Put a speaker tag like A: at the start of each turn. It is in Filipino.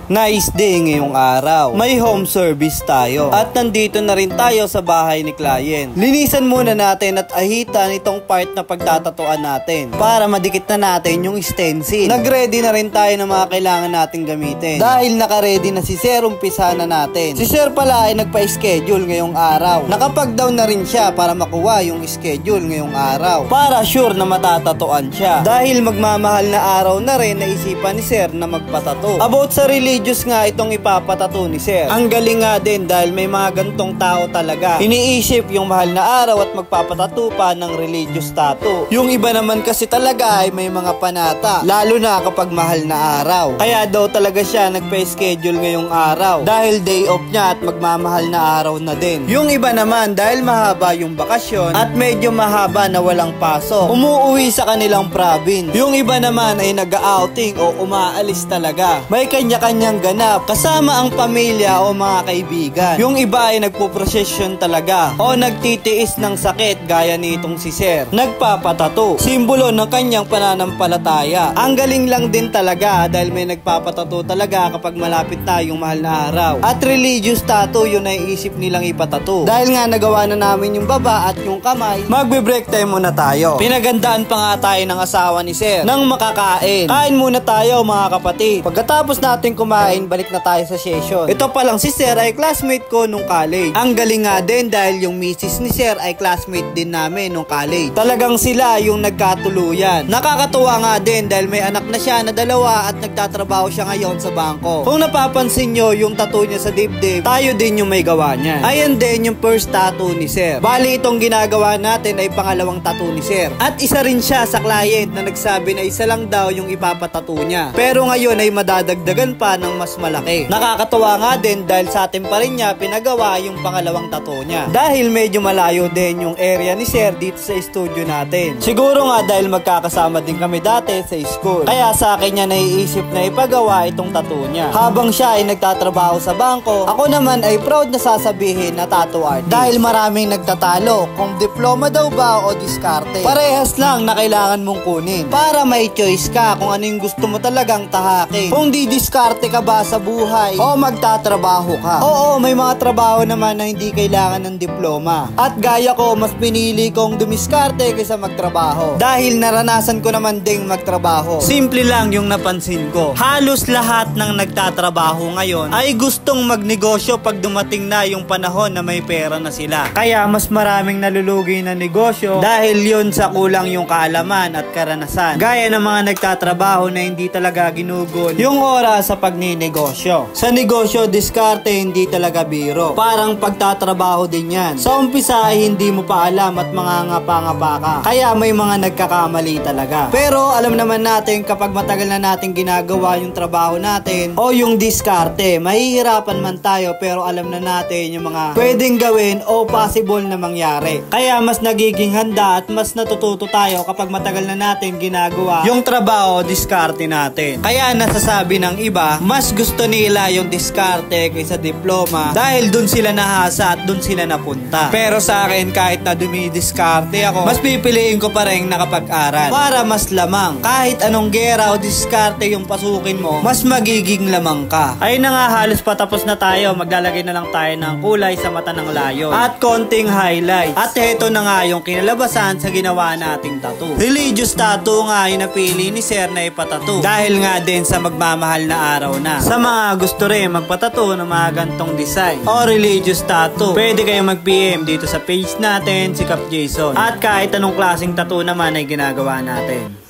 A: Nice day ngayong araw. May home service tayo. At nandito na rin tayo sa bahay ni client. Linisan muna natin at ahitan itong part na pagtatatuan natin para madikit na natin yung stencil. Nag-ready na rin tayo ng mga kailangan natin gamitin. Dahil naka-ready na si Sir, umpisa na natin. Si Sir pala ay nagpa-schedule ngayong araw. Nakapag-down na rin siya para makuha yung schedule ngayong araw. Para sure na matatatuan siya. Dahil magmamahal na araw na rin, naisipan ni Sir na magpatato. About sa religious nga itong ipapatato ni Sir. Ang galing nga din dahil may mga gantong tao talaga. Iniisip yung mahal na araw at magpapatato pa ng religious tattoo. Yung iba naman kasi talaga ay may mga panata. Lalo na kapag mahal na araw. Kaya daw talaga siya nagpa-schedule ngayong araw. Dahil day off niya at magmamahal na araw na din. Yung iba naman dahil mahaba yung bakasyon at medyo mahaba na walang pasok, umuwi sa kanilang province. Yung iba naman ay nag-outing o umaalis talaga. May kanya-kanyang ganap kasama ang pamilya o mga kaibigan. Yung iba ay nagpo-procession talaga o nagtitiis ng sakit gaya nitong si Sir. Nagpapatato. Simbolo ng kanyang pananampalataya. Ang galing lang din talaga dahil may nagpapatato talaga kapag malapit na yung mahal na araw. At religious tattoo yun ay isip nilang ipatato. Dahil nga nagawa na namin yung baba at yung kamay, magbe-break time muna tayo. Pinagandaan pa nga tayo ng asawa ni Sir nang makakain. Kain muna tayo mga kapatid. Pagkatapos natin kumain, balik na tayo sa session. Ito pa lang si Sir ay classmate ko nung college. Ang galing nga din dahil yung misis ni Sir ay classmate din namin nung college. Talagang sila yung nagkatuluyan. Nakakatuwa nga din dahil may anak na siya na 2 at nagtatrabaho siya ngayon sa bangko. Kung napapansin nyo yung tattoo niya sa dibdib, tayo din yung may gawa niya. Ayan din yung first tattoo ni Sir. Bali itong ginagawa natin ay pangalawang tattoo ni Sir. At isa rin siya sa client na nagsabi na isa lang daw yung ipapatattoo niya. Pero ngayon ay madadagdagan pa ng mas malaki. Nakakatawa nga din dahil sa atin pa rin niya pinagawa yung pangalawang tattoo niya. Dahil medyo malayo din yung area ni Sir dito sa studio natin. Siguro nga dahil magkakasama din kami dati sa school. Kaya sa akin niya naiisip na ipagawa itong tattoo niya. Habang siya ay nagtatrabaho sa bangko, ako naman ay proud na sasabihin na tattoo artist. Dahil maraming nagtatalo kung diploma daw ba o diskarte. Parehas lang na kailangan mong kunin para may choice ka kung ano yung gusto mo talagang tahakin. Kung di diskarte ka ba sa buhay o magtatrabaho ka. Oo, may mga trabaho naman na hindi kailangan ng diploma. At gaya ko, mas pinili kong dumiskarte kaysa magtrabaho. Dahil naranasan ko naman ding magtrabaho. Simple lang yung napansin ko. Halos lahat ng nagtatrabaho ngayon ay gustong magnegosyo pag dumating na yung panahon na may pera na sila. Kaya mas maraming nalulugi na negosyo dahil yun sa kulang yung kaalaman at karanasan. Gaya ng mga nagtatrabaho na hindi talaga ginugol yung oras sa pagninegosyo. Sa negosyo, diskarte hindi talaga biro. Parang pagtatrabaho din yan. Sa umpisa ay hindi mo pa alam at mangangapa-ngapa ka. Kaya may mga nagkakamali talaga. Pero alam naman natin kapag matagal na natin ginagawa yung trabaho natin o yung diskarte, mahihirapan man tayo pero alam na natin yung mga pwedeng gawin o possible na mangyari. Kaya mas nagiging handa at mas natututo tayo kapag matagal na natin ginagawa yung trabaho diskarte natin. Kaya nasasabi ng iba, mas gusto nila yung diskarte kaysa diploma dahil dun sila nahasa at dun sila napunta. Pero sa akin kahit na dumidiskarte ako, mas pipiliin ko pa rin nakapag-aral para mas lamang. Kahit anong gera o diskarte yung pasukin mo, mas magiging lamang ka. Ay na nga, halos patapos na tayo. Maglalagay na lang tayo ng kulay sa mata ng layon at konting highlights. At heto na nga yung kinalabasan sa ginawa nating tattoo. Religious tattoo nga yung napili ni Sir na ipatattoo dahil nga din sa magmamahal na araw na. Sa mga gusto rin magpatattoo ng mga gantong design o religious tattoo, pwede kayong mag-PM dito sa page natin, si Cap Jason. At kahit anong klaseng tattoo naman ay ginagawa natin.